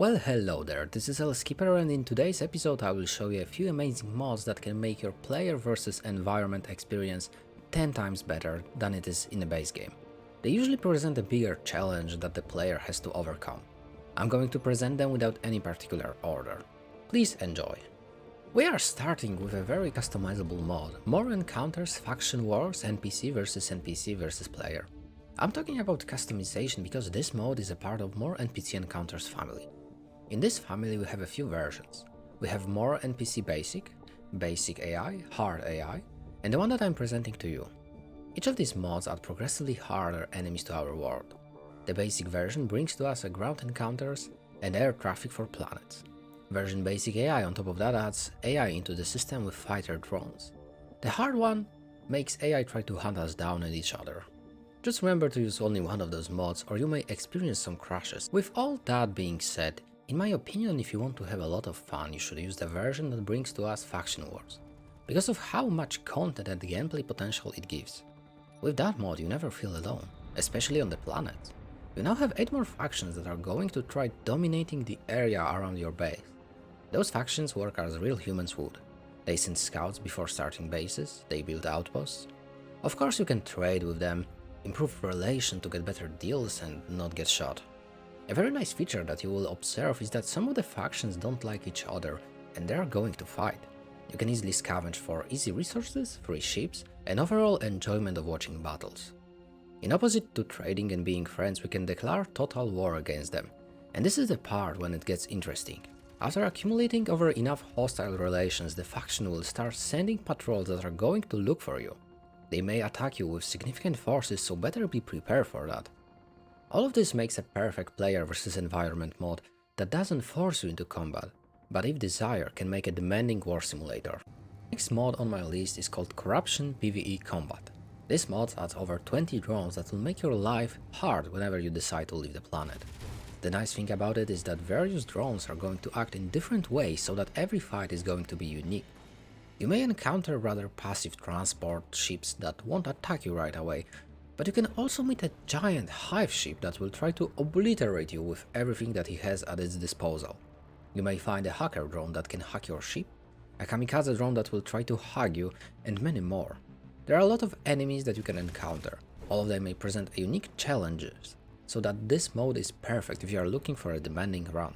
Well, hello there, this is Skipper, and in today's episode I will show you a few amazing mods that can make your player versus environment experience 10 times better than it is in the base game. They usually present a bigger challenge that the player has to overcome. I'm going to present them without any particular order. Please enjoy. We are starting with a very customizable mod, More Encounters, Faction Wars, NPC versus player. I'm talking about customization because this mod is a part of More NPC Encounters family. In this family we have a few versions. We have More NPC Basic, Basic AI, Hard AI, and the one that I'm presenting to you. Each of these mods add progressively harder enemies to our world. The basic version brings to us a ground encounters and air traffic for planets. Version Basic AI on top of that adds AI into the system with fighter drones. The hard one makes AI try to hunt us down and each other. Just remember to use only one of those mods or you may experience some crashes. With all that being said, in my opinion, if you want to have a lot of fun, you should use the version that brings to us Faction Wars, because of how much content and gameplay potential it gives. With that mod you never feel alone, especially on the planets. You now have 8 more factions that are going to try dominating the area around your base. Those factions work as real humans would. They send scouts before starting bases, they build outposts. Of course you can trade with them, improve relation to get better deals and not get shot. A very nice feature that you will observe is that some of the factions don't like each other and they are going to fight. You can easily scavenge for easy resources, free ships, and overall enjoyment of watching battles. In opposite to trading and being friends, we can declare total war against them, and this is the part when it gets interesting. After accumulating over enough hostile relations, the faction will start sending patrols that are going to look for you. They may attack you with significant forces, so better be prepared for that. All of this makes a perfect player versus environment mod that doesn't force you into combat, but if desired can make a demanding war simulator. Next mod on my list is called Corruption PvE Combat. This mod adds over 20 drones that will make your life hard whenever you decide to leave the planet. The nice thing about it is that various drones are going to act in different ways so that every fight is going to be unique. You may encounter rather passive transport ships that won't attack you right away, but you can also meet a giant hive ship that will try to obliterate you with everything that he has at its disposal. You may find a hacker drone that can hack your ship, a kamikaze drone that will try to hug you, and many more. There are a lot of enemies that you can encounter. All of them may present unique challenges, so that this mode is perfect if you are looking for a demanding run.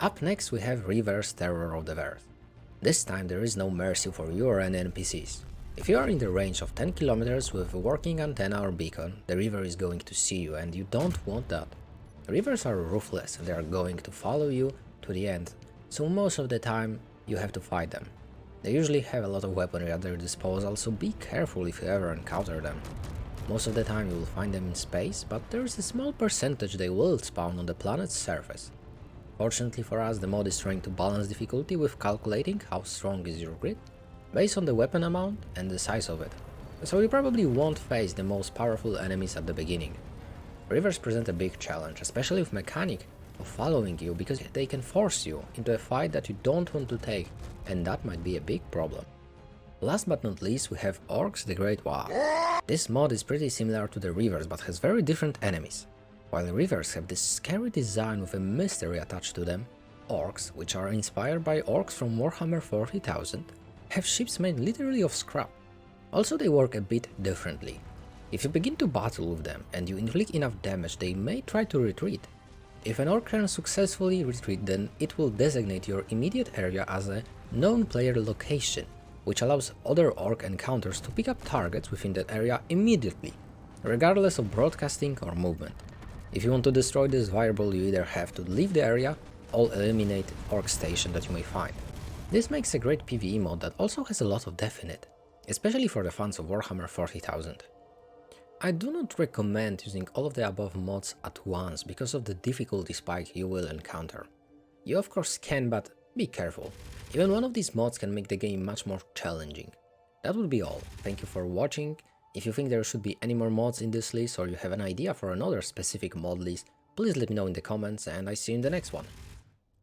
Up next we have Reavers Terror of the Earth. This time there is no mercy for you or any NPCs. If you are in the range of 10 kilometers with a working antenna or beacon, the Reaver is going to see you and you don't want that. Reavers are ruthless and they are going to follow you to the end, so most of the time you have to fight them. They usually have a lot of weaponry at their disposal, so be careful if you ever encounter them. Most of the time you will find them in space, but there is a small percentage they will spawn on the planet's surface. Fortunately for us, the mod is trying to balance difficulty with calculating how strong is your grid, based on the weapon amount and the size of it, so you probably won't face the most powerful enemies at the beginning. Reavers present a big challenge, especially with mechanic of following you, because they can force you into a fight that you don't want to take, and that might be a big problem. Last but not least we have Orks the Great WAAAGH. This mod is pretty similar to the Reavers but has very different enemies. While Reavers have this scary design with a mystery attached to them, Orks, which are inspired by Orks from Warhammer 40,000, have ships made literally of scrap. Also they work a bit differently. If you begin to battle with them and you inflict enough damage, they may try to retreat. If an Ork can successfully retreat, then it will designate your immediate area as a known player location, which allows other Ork encounters to pick up targets within that area immediately, regardless of broadcasting or movement. If you want to destroy this variable, you either have to leave the area or eliminate Ork station that you may find. This makes a great PvE mod that also has a lot of depth in it, especially for the fans of Warhammer 40,000. I do not recommend using all of the above mods at once because of the difficulty spike you will encounter. You of course can, but be careful. Even one of these mods can make the game much more challenging. That would be all. Thank you for watching. If you think there should be any more mods in this list or you have an idea for another specific mod list, please let me know in the comments and I see you in the next one.